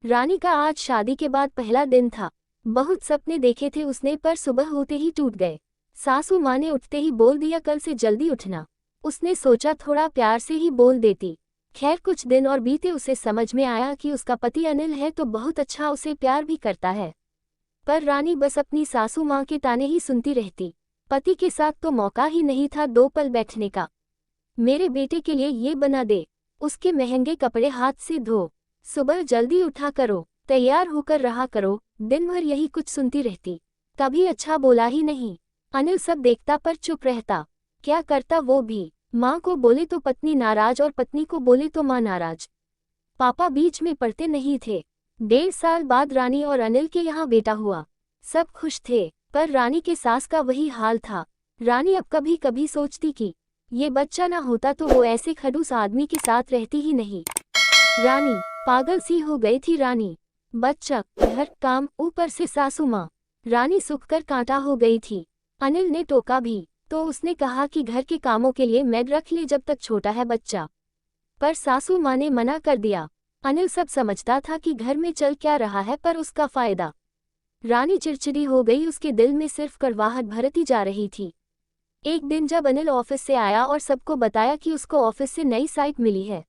रानी का आज शादी के बाद पहला दिन था। बहुत सपने देखे थे उसने, पर सुबह होते ही टूट गए। सासू माँ ने उठते ही बोल दिया कल से जल्दी उठना। उसने सोचा थोड़ा प्यार से ही बोल देती। खैर कुछ दिन और बीते, उसे समझ में आया कि उसका पति अनिल है तो बहुत अच्छा, उसे प्यार भी करता है। पर रानी बस अपनी सासू माँ के ताने ही सुनती रहती। पति के साथ तो मौका ही नहीं था दो पल बैठने का। मेरे बेटे के लिए ये बना दे, उसके महंगे कपड़े हाथ से धो, सुबह जल्दी उठा करो, तैयार होकर रहा करो। दिन भर यही कुछ सुनती रहती। कभी अच्छा बोला ही नहीं। अनिल सब देखता पर चुप रहता। क्या करता वो भी? माँ को बोले तो पत्नी नाराज और पत्नी को बोले तो माँ नाराज। पापा बीच में पड़ते नहीं थे। 1.5 साल बाद रानी और अनिल के यहाँ बेटा हुआ। सब खुश थे, पर रानी के सास का वही हाल था। रानी अब कभी कभी सोचती कि ये बच्चा ना होता तो वो ऐसे खड़ूस आदमी के साथ रहती ही नहीं। रानी पागल सी हो गई थी। रानी, बच्चा, घर, काम, ऊपर से सासू माँ। रानी सूख कर कांटा हो गई थी। अनिल ने टोका भी तो उसने कहा कि घर के कामों के लिए मैड रख ले जब तक छोटा है बच्चा। पर सासू माँ ने मना कर दिया। अनिल सब समझता था कि घर में चल क्या रहा है, पर उसका फायदा। रानी चिड़चिड़ी हो गई, उसके दिल में सिर्फ कड़वाहट भरती जा रही थी। एक दिन जब अनिल ऑफिस से आया और सबको बताया कि उसको ऑफिस से नई साइट मिली है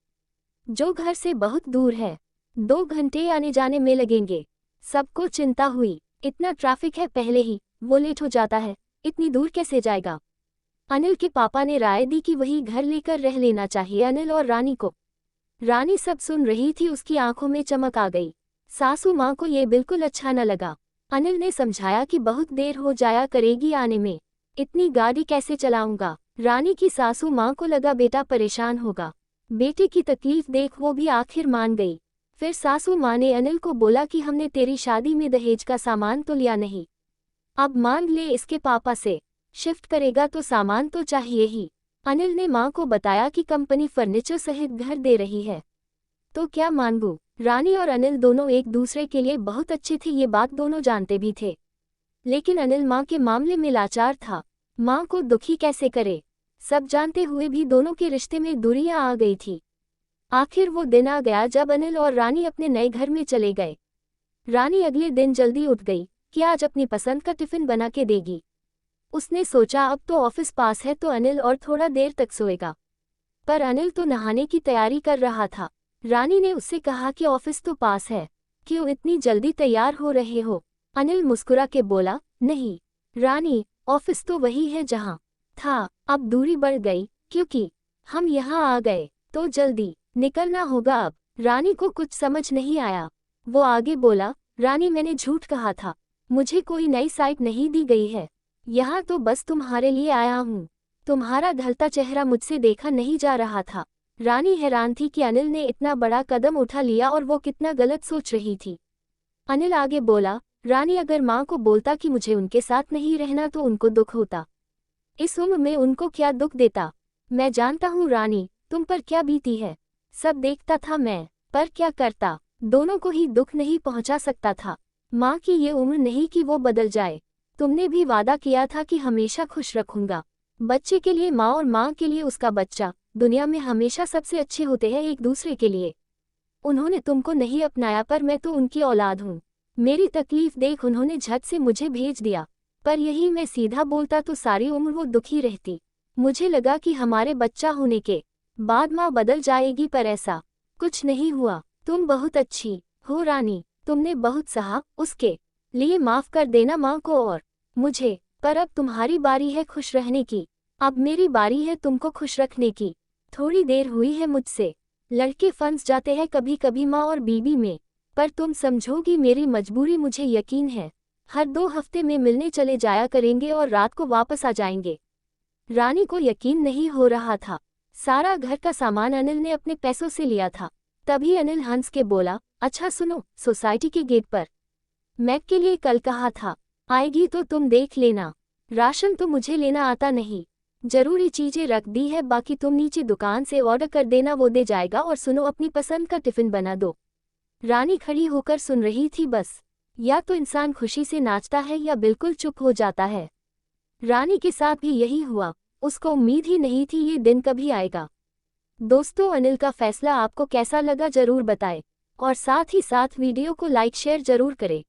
जो घर से बहुत दूर है, 2 घंटे आने जाने में लगेंगे। सबको चिंता हुई। इतना ट्रैफिक है, पहले ही वो लेट हो जाता है, इतनी दूर कैसे जाएगा। अनिल के पापा ने राय दी कि वही घर लेकर रह लेना चाहिए अनिल और रानी को। रानी सब सुन रही थी, उसकी आंखों में चमक आ गई। सासू माँ को ये बिल्कुल अच्छा न लगा। अनिल ने समझाया कि बहुत देर हो जाया करेगी आने में, इतनी गाड़ी कैसे चलाऊंगा। रानी की सासू माँ को लगा बेटा परेशान होगा। बेटे की तकलीफ देख वो भी आखिर मान गई। फिर सासू माँ ने अनिल को बोला कि हमने तेरी शादी में दहेज का सामान तो लिया नहीं, अब मांग ले इसके पापा से। शिफ्ट करेगा तो सामान तो चाहिए ही। अनिल ने माँ को बताया कि कंपनी फर्नीचर सहित घर दे रही है, तो क्या मांगू। रानी और अनिल दोनों एक दूसरे के लिए बहुत अच्छे थे, ये बात दोनों जानते भी थे। लेकिन अनिल माँ के मामले में लाचार था। माँ को दुखी कैसे करे, सब जानते हुए भी दोनों के रिश्ते में दूरियां आ गई थी। आखिर वो दिन आ गया जब अनिल और रानी अपने नए घर में चले गए। रानी अगले दिन जल्दी उठ गई कि आज अपनी पसंद का टिफिन बना के देगी। उसने सोचा अब तो ऑफिस पास है तो अनिल और थोड़ा देर तक सोएगा। पर अनिल तो नहाने की तैयारी कर रहा था। रानी ने उससे कहा कि ऑफिस तो पास है, क्यों इतनी जल्दी तैयार हो रहे हो। अनिल मुस्कुरा के बोला, नहीं रानी, ऑफिस तो वही है जहाँ था, अब दूरी बढ़ गई क्योंकि हम यहाँ आ गए, तो जल्दी निकलना होगा अब। रानी को कुछ समझ नहीं आया। वो आगे बोला, रानी मैंने झूठ कहा था, मुझे कोई नई साइट नहीं दी गई है, यहाँ तो बस तुम्हारे लिए आया हूँ। तुम्हारा ढलता चेहरा मुझसे देखा नहीं जा रहा था। रानी हैरान थी कि अनिल ने इतना बड़ा कदम उठा लिया और वो कितना गलत सोच रही थी। अनिल आगे बोला, रानी अगर माँ को बोलता कि मुझे उनके साथ नहीं रहना तो उनको दुख होता। इस उम्र में उनको क्या दुख देता। मैं जानता हूँ रानी, तुम पर क्या बीती है, सब देखता था मैं, पर क्या करता, दोनों को ही दुख नहीं पहुँचा सकता था। माँ की ये उम्र नहीं कि वो बदल जाए। तुमने भी वादा किया था कि हमेशा खुश रखूंगा। बच्चे के लिए माँ और माँ के लिए उसका बच्चा, दुनिया में हमेशा सबसे अच्छे होते हैं एक दूसरे के लिए। उन्होंने तुमको नहीं अपनाया, पर मैं तो उनकी औलाद हूँ। मेरी तकलीफ देख उन्होंने झट से मुझे भेज दिया, पर यही मैं सीधा बोलता तो सारी उम्र वो दुखी रहती। मुझे लगा कि हमारे बच्चा होने के बाद माँ बदल जाएगी, पर ऐसा कुछ नहीं हुआ। तुम बहुत अच्छी हो रानी, तुमने बहुत सहा, उसके लिए माफ कर देना माँ को और मुझे। पर अब तुम्हारी बारी है खुश रहने की, अब मेरी बारी है तुमको खुश रखने की। थोड़ी देर हुई है मुझसे, लड़के फंस जाते हैं कभी कभी माँ और बीबी में, पर तुम समझोगी मेरी मजबूरी। मुझे यकीन है हर 2 हफ्ते में मिलने चले जाया करेंगे और रात को वापस आ जाएंगे। रानी को यकीन नहीं हो रहा था। सारा घर का सामान अनिल ने अपने पैसों से लिया था। तभी अनिल हंस के बोला, अच्छा सुनो, सोसाइटी के गेट पर मैक के लिए कल कहा था, आएगी तो तुम देख लेना। राशन तो मुझे लेना आता नहीं, जरूरी चीजें रख दी है, बाकी तुम नीचे दुकान से ऑर्डर कर देना, वो दे जाएगा। और सुनो, अपनी पसंद का टिफिन बना दो। रानी खड़ी होकर सुन रही थी। बस या तो इंसान खुशी से नाचता है या बिल्कुल चुप हो जाता है। रानी के साथ भी यही हुआ। उसको उम्मीद ही नहीं थी ये दिन कभी आएगा। दोस्तों, अनिल का फैसला आपको कैसा लगा जरूर बताएं। और साथ ही साथ वीडियो को लाइक शेयर जरूर करें।